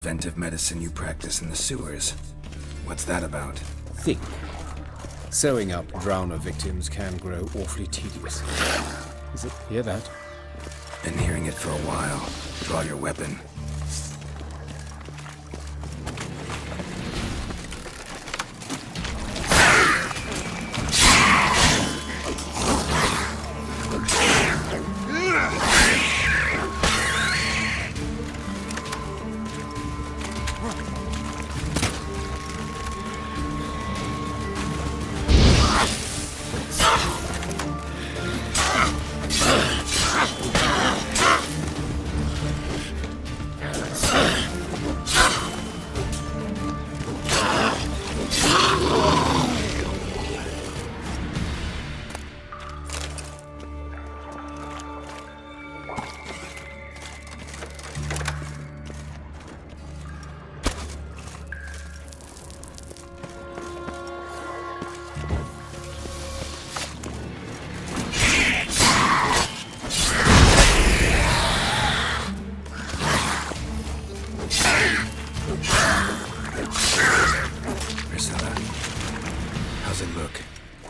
Preventive medicine you practice in the sewers. What's that about? Think. Sewing up drowner victims can grow awfully tedious. Is it? Hear that? Been hearing it for a while. Draw your weapon.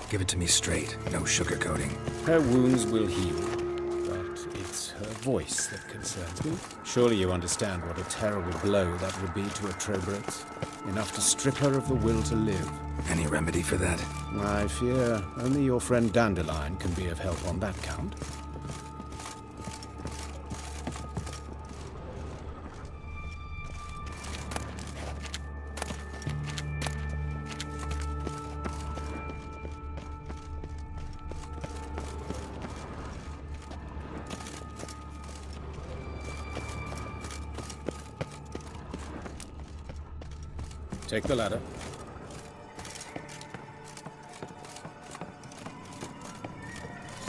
Give it to me straight, no sugarcoating. Her wounds will heal, but it's her voice that concerns me. Surely you understand what a terrible blow that would be to a Trobrex. Enough to strip her of the will to live. Any remedy for that? I fear only your friend Dandelion can be of help on that count. Take the ladder.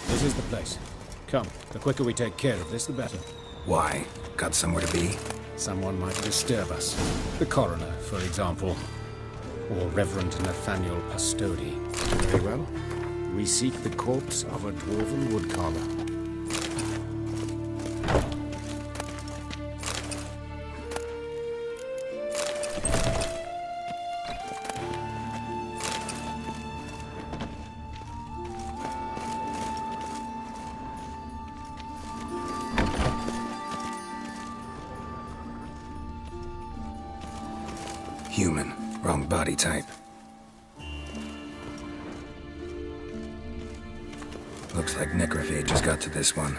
This is the place. Come, the quicker we take care of this, the better. Why? Got somewhere to be? Someone might disturb us. The coroner, for example. Or Reverend Nathaniel Pastodi. Very well. We seek the corpse of a dwarven woodcarver. Human. Wrong body type. Looks like necrophage just got to this one.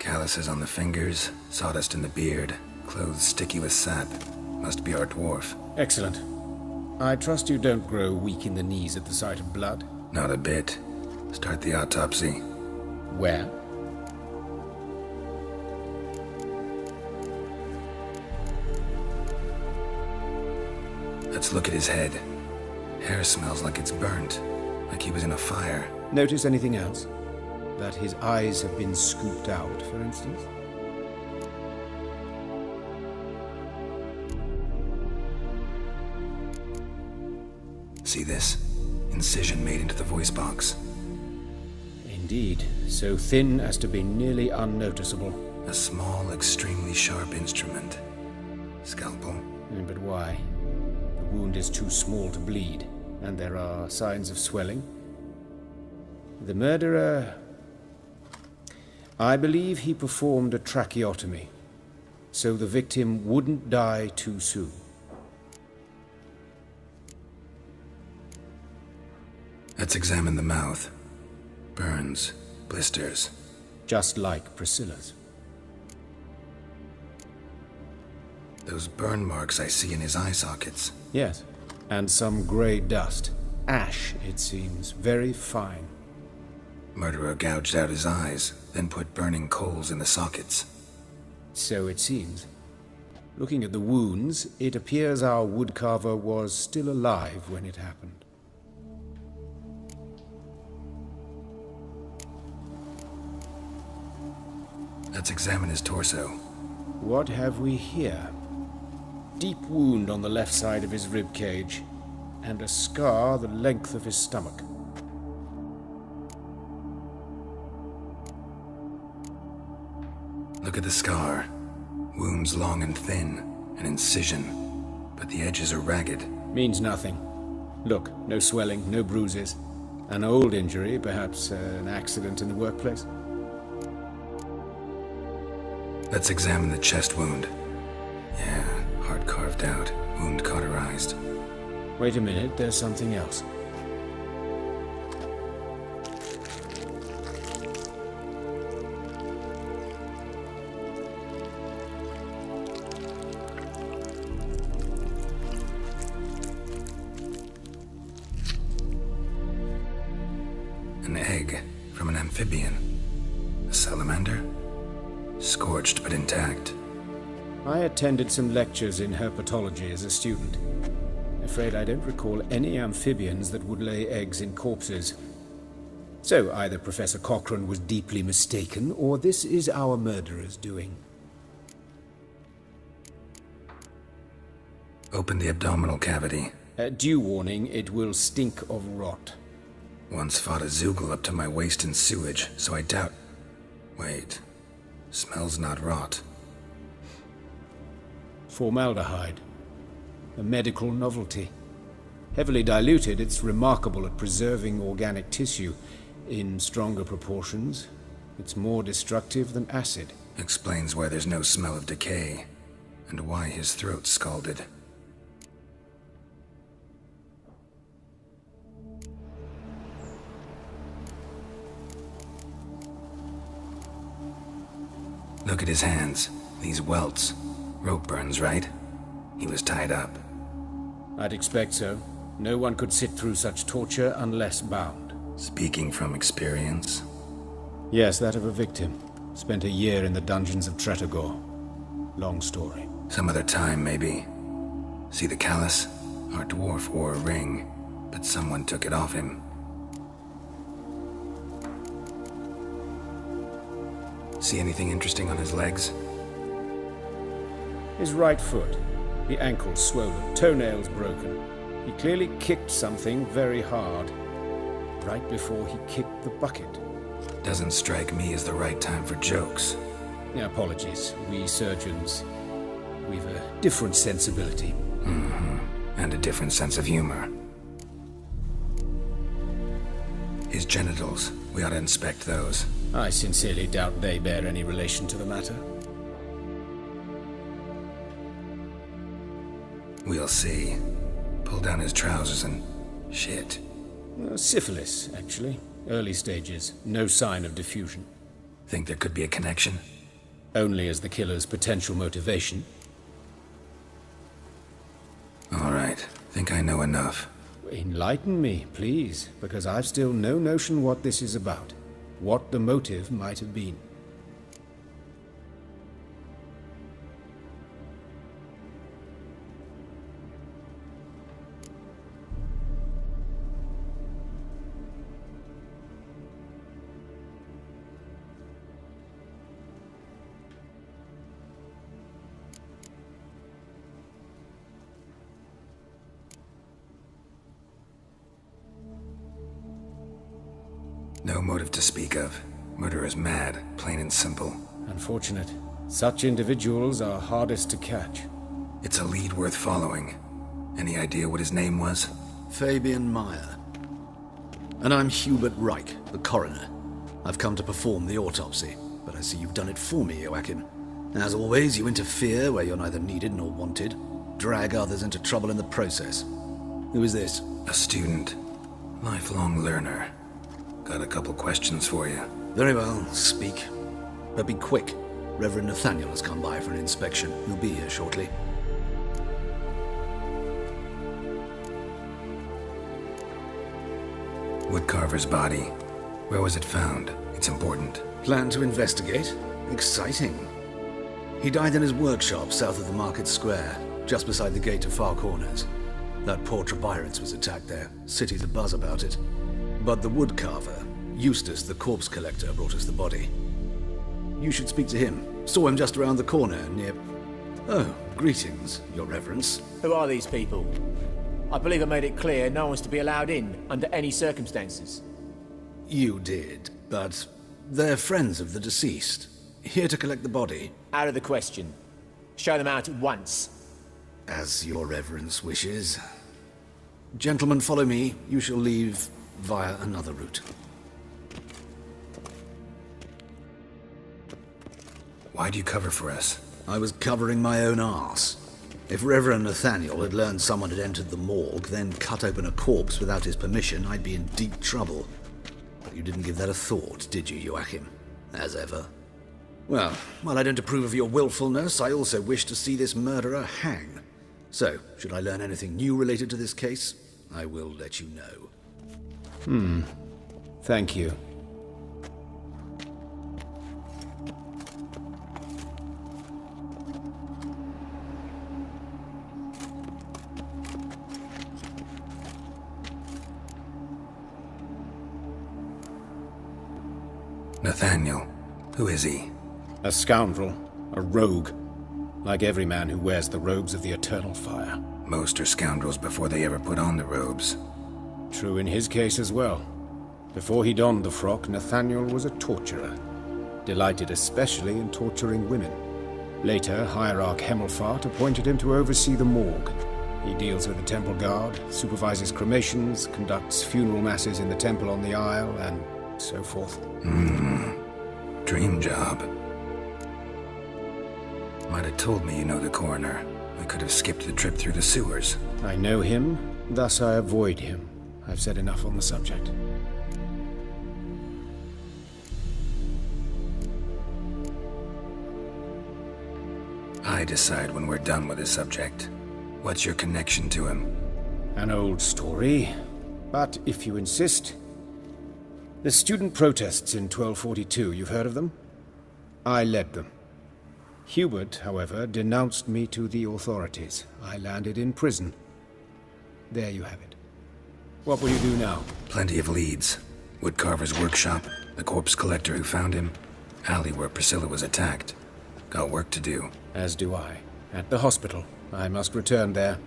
Calluses on the fingers, sawdust in the beard, clothes sticky with sap. Must be our dwarf. Excellent. I trust you don't grow weak in the knees at the sight of blood? Not a bit. Start the autopsy. Where? Let's look at his head. Hair smells like it's burnt, like he was in a fire. Notice anything else? That his eyes have been scooped out, for instance? See this? Incision made into the voice box. Indeed, so thin as to be nearly unnoticeable. A small, extremely sharp instrument. Scalpel. But why? The wound is too small to bleed, and there are signs of swelling. The murderer... I believe he performed a tracheotomy, so the victim wouldn't die too soon. Let's examine the mouth. Burns, blisters. Just like Priscilla's. Those burn marks I see in his eye sockets. Yes, and some grey dust. Ash, it seems, very fine. Murderer gouged out his eyes, then put burning coals in the sockets. So it seems. Looking at the wounds, it appears our woodcarver was still alive when it happened. Let's examine his torso. What have we here? deep wound on the left side of his rib cage, and a scar the length of his stomach. Look at the scar. Wounds long and thin, an incision, but the edges are ragged. Means nothing. Look, no swelling, no bruises. An old injury, perhaps an accident in the workplace. Let's examine the chest wound. Yeah, heart carved out, wound cauterized. Wait a minute, there's something else. An egg from an amphibian. A salamander? Scorched but intact. I attended some lectures in herpetology as a student. Afraid I don't recall any amphibians that would lay eggs in corpses. So either Professor Cochrane was deeply mistaken, or this is our murderer's doing. Open the abdominal cavity. Due warning, it will stink of rot. Once fought a Zoogle up to my waist in sewage, so I doubt... Wait. Smells not rot. Formaldehyde. A medical novelty. Heavily diluted, it's remarkable at preserving organic tissue. In stronger proportions, it's more destructive than acid. Explains why there's no smell of decay, and why his throat's scalded. Look at his hands. These welts. Rope burns, right? He was tied up. I'd expect so. No one could sit through such torture unless bound. Speaking from experience? Yes, that of a victim. Spent a year in the dungeons of Tretogor. Long story. Some other time, maybe. See the callus? Our dwarf wore a ring, but someone took it off him. See anything interesting on his legs? His right foot. The ankle swollen, toenails broken. He clearly kicked something very hard. Right before he kicked the bucket. Doesn't strike me as the right time for jokes. Apologies. We surgeons, we've a different sensibility. Mm-hmm. And a different sense of humor. His genitals. We ought to inspect those. I sincerely doubt they bear any relation to the matter. We'll see. Pull down his trousers and... shit. Syphilis, actually. Early stages. No sign of diffusion. Think there could be a connection? Only as the killer's potential motivation. All right. Think I know enough. Enlighten me, please, because I've still no notion what this is about. What the motive might have been. No motive to speak of. Murderer's mad, plain and simple. Unfortunate. Such individuals are hardest to catch. It's a lead worth following. Any idea what his name was? Fabian Meyer. And I'm Hubert Reich, the coroner. I've come to perform the autopsy, but I see you've done it for me, Joachim. As always, you interfere where you're neither needed nor wanted. Drag others into trouble in the process. Who is this? A student. Lifelong learner. Got a couple questions for you. Very well, speak. But be quick. Reverend Nathaniel has come by for an inspection. He'll be here shortly. Woodcarver's body. Where was it found? It's important. Plan to investigate? Exciting. He died in his workshop south of the Market Square, just beside the gate to Far Corners. That poor Trebirance was attacked there. City's abuzz about it. But the woodcarver, Eustace the corpse collector, brought us the body. You should speak to him. Saw him just around the corner, near... Oh, greetings, Your Reverence. Who are these people? I believe I made it clear no one's to be allowed in under any circumstances. You did, but they're friends of the deceased. Here to collect the body. Out of the question. Show them out at once. As Your Reverence wishes. Gentlemen, follow me. You shall leave via another route. Why'd you cover for us? I was covering my own arse. If Reverend Nathaniel had learned someone had entered the morgue, then cut open a corpse without his permission, I'd be in deep trouble. But you didn't give that a thought, did you, Joachim? As ever. Well, while I don't approve of your willfulness, I also wish to see this murderer hang. So, should I learn anything new related to this case, I will let you know. Thank you. Nathaniel. Who is he? A scoundrel. A rogue. Like every man who wears the robes of the Eternal Fire. Most are scoundrels before they ever put on the robes. True in his case as well. Before he donned the frock, Nathaniel was a torturer. Delighted especially in torturing women. Later, Hierarch Hemmelfart appointed him to oversee the morgue. He deals with the temple guard, supervises cremations, conducts funeral masses in the temple on the Isle, and so forth. Dream job. Might have told me you know the coroner. We could have skipped the trip through the sewers. I know him, thus I avoid him. I've said enough on the subject. I decide when we're done with the subject. What's your connection to him? An old story, but if you insist. The student protests in 1242, you've heard of them? I led them. Hubert, however, denounced me to the authorities. I landed in prison. There you have it. What will you do now? Plenty of leads. Woodcarver's workshop, the corpse collector who found him, alley where Priscilla was attacked. Got work to do. As do I. At the hospital. I must return there.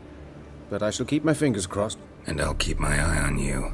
But I shall keep my fingers crossed. And I'll keep my eye on you.